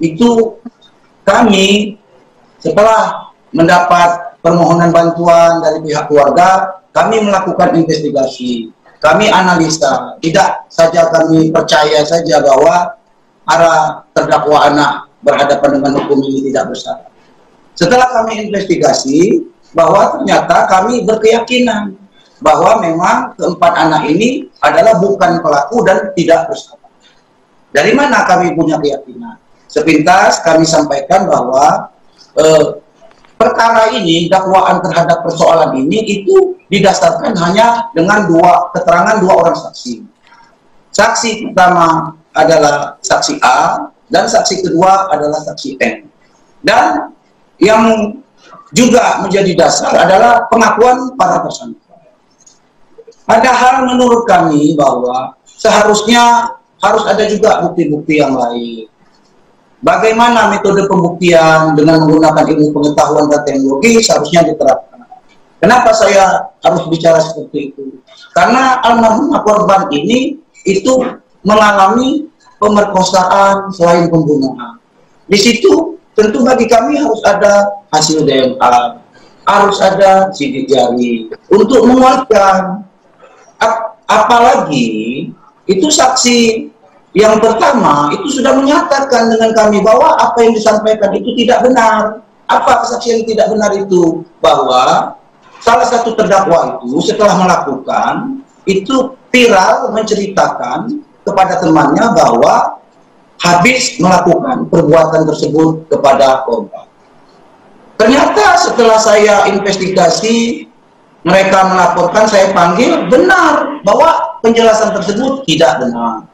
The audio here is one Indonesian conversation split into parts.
itu kami setelah mendapat permohonan bantuan dari pihak keluarga, kami melakukan investigasi, kami analisa, tidak saja kami percaya saja bahwa para terdakwa anak berhadapan dengan hukum ini tidak bersalah. Setelah kami investigasi, bahwa ternyata kami berkeyakinan bahwa memang keempat anak ini adalah bukan pelaku dan tidak bersalah. Dari mana kami punya keyakinan? Sepintas kami sampaikan bahwa perkara ini, dakwaan terhadap persoalan ini itu didasarkan hanya dengan keterangan dua orang saksi. Saksi pertama adalah saksi A dan saksi kedua adalah saksi N. Dan yang juga menjadi dasar adalah pengakuan para tersangka. Padahal menurut kami bahwa seharusnya harus ada juga bukti-bukti yang lain. Bagaimana metode pembuktian dengan menggunakan ilmu pengetahuan dan teknologi seharusnya diterapkan. Kenapa saya harus bicara seperti itu? Karena almarhum korban ini itu mengalami pemerkosaan selain pembunuhan. Di situ tentu bagi kami harus ada hasil DNA, harus ada sidik jari untuk menguatkan. Apalagi itu saksi yang pertama itu sudah menyatakan dengan kami bahwa apa yang disampaikan itu tidak benar. Apa kesaksian yang tidak benar itu? Bahwa salah satu terdakwa itu setelah melakukan itu viral menceritakan kepada temannya bahwa habis melakukan perbuatan tersebut kepada korban. Ternyata setelah saya investigasi, mereka melaporkan, saya panggil, benar bahwa penjelasan tersebut tidak benar.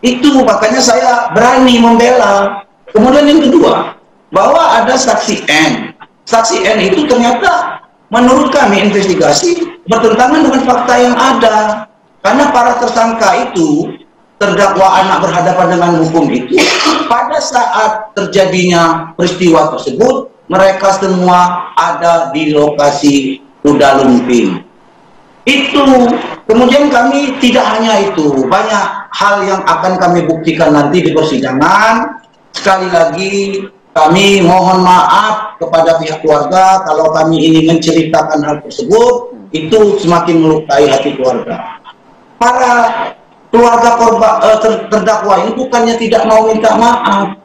Itu makanya saya berani membela. Kemudian yang kedua, bahwa ada saksi N. Saksi N itu ternyata menurut kami investigasi bertentangan dengan fakta yang ada. Karena para tersangka itu, terdakwa anak berhadapan dengan hukum itu, pada saat terjadinya peristiwa tersebut, mereka semua ada di lokasi Kuda Lumping. Itu kemudian kami tidak hanya itu, banyak hal yang akan kami buktikan nanti di persidangan. Sekali lagi kami mohon maaf kepada pihak keluarga kalau kami ini menceritakan hal tersebut, itu semakin melukai hati keluarga. Para keluarga korban terdakwa ini bukannya tidak mau minta maaf,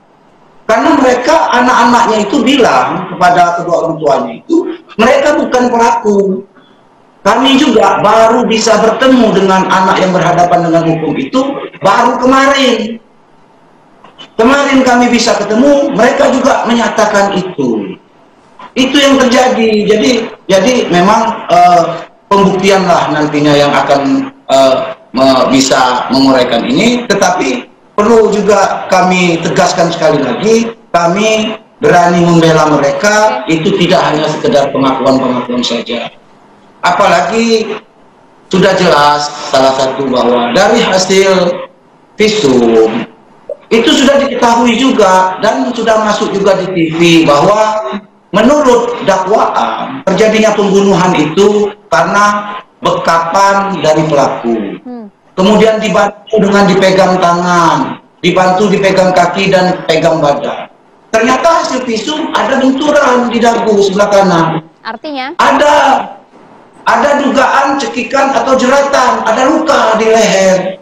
karena mereka anak-anaknya itu bilang kepada kedua orang tuanya itu mereka bukan pelaku. Kami juga baru bisa bertemu dengan anak yang berhadapan dengan hukum itu baru kemarin. Kemarin kami bisa ketemu, mereka juga menyatakan itu. Itu yang terjadi. Jadi memang pembuktian lah nantinya yang akan bisa menguraikan ini. Tetapi perlu juga kami tegaskan sekali lagi, kami berani membela mereka, itu tidak hanya sekedar pengakuan-pengakuan saja. Apalagi sudah jelas salah satu bahwa dari hasil visum itu sudah diketahui juga dan sudah masuk juga di TV bahwa menurut dakwaan terjadinya pembunuhan itu karena bekapan dari pelaku. Kemudian dibantu dengan dipegang tangan, dibantu dipegang kaki dan pegang badan. Ternyata hasil visum ada benturan di dagu sebelah kanan. Artinya? Ada dugaan cekikan atau jeratan, ada luka di leher,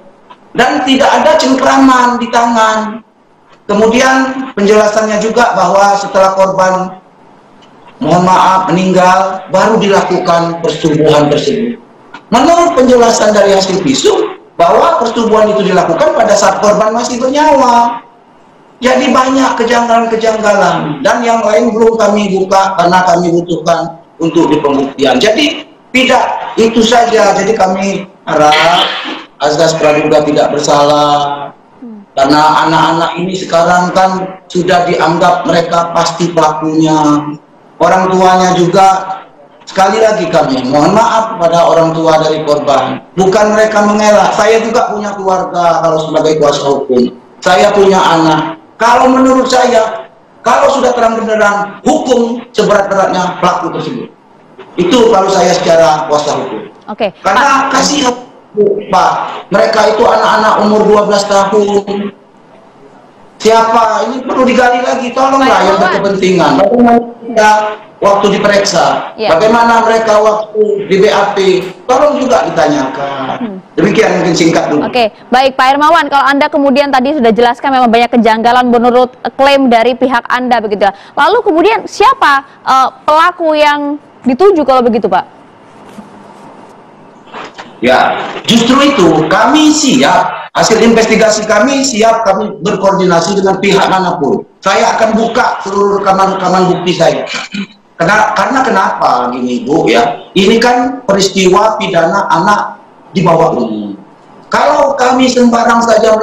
dan tidak ada cengkraman di tangan. Kemudian penjelasannya juga bahwa setelah korban mohon maaf meninggal, baru dilakukan persetubuhan tersebut. Menurut penjelasan dari hasil visum, bahwa persetubuhan itu dilakukan pada saat korban masih bernyawa. Jadi banyak kejanggalan-kejanggalan dan yang lain belum kami buka karena kami butuhkan untuk di pembuktian. Jadi tidak itu saja. Jadi kami harap azas praduga tidak bersalah karena anak-anak ini sekarang kan sudah dianggap mereka pasti pelakunya. Orang tuanya juga, sekali lagi kami mohon maaf pada orang tua dari korban. Bukan mereka mengelak. Saya juga punya keluarga kalau sebagai kuasa hukum. Saya punya anak. Kalau menurut saya, kalau sudah terang benderang hukum seberat-beratnya pelaku tersebut. Itu kalau saya secara kuasa hukum. Oke. Karena kasihan Pak, mereka itu anak-anak umur 12 tahun. siapa ini perlu digali lagi, tolonglah yang berkepentingan. Bagaimana kita waktu diperiksa, bagaimana mereka waktu di BAP, tolong juga ditanyakan. Demikian mungkin singkat dulu. Oke, baik Pak Hermawan, kalau Anda kemudian tadi sudah jelaskan memang banyak kejanggalan menurut klaim dari pihak Anda begitu. Lalu kemudian siapa pelaku yang dituju kalau begitu Pak? Ya, justru itu kami siap, hasil investigasi kami siap, kami berkoordinasi dengan pihak manapun. Saya akan buka seluruh rekaman-rekaman bukti saya. Karena kenapa gini Bu ya, ini kan peristiwa pidana anak di bawah umur. Kalau kami sembarang saja